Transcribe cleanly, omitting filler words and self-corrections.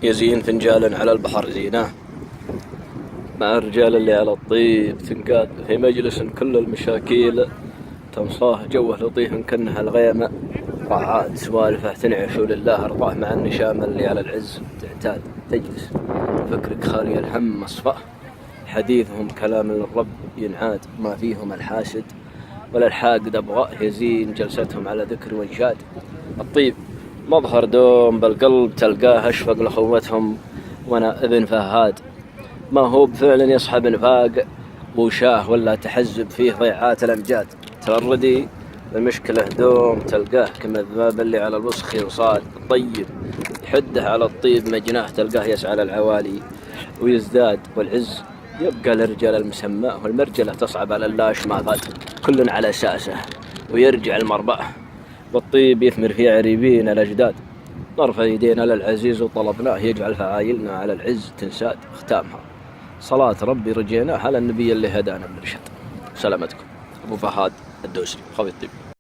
يزين فنجال على البحر زيناه، مع الرجال اللي على الطيب تنقاد في مجلس كل المشاكيل تنصاه، جوه لطيف كنه الغيمة، راعات سوالفه تنعش لله أرضاه، مع النشام اللي على العز تعتاد تجلس، فكرك خالي الهم مصفاه، حديثهم كلام الرب ينعاد، ما فيهم الحاسد ولا الحاقد أبغاه، يزين جلستهم على ذكر وانشاد. الطيب مظهر دوم بالقلب تلقاه، أشفق لأخوتهم وأنا ابن فهاد، ما هو بفعل يصحب نفاق وشاه ولا تحزب فيه ضيعات الأمجاد، تردي المشكلة دوم تلقاه كما الذباب اللي على الوسخ ينصاد. الطيب يحده على الطيب مجناه، تلقاه يسعى للعوالي ويزداد، والعز يبقى للرجال المسمى، والمرجلة تصعب على اللاش ما فات، كل على أساسه ويرجع المربأ، والطيب يثمر في عريبين الأجداد، نرفع يدينا للعزيز وطلبناه، يجعل فعايلنا على العز تنساد. ختامها صلاة ربي رجيناه على النبي اللي هدانا بالرشاد. سلامتكم. أبو فهد الدوسري خوي الطيب.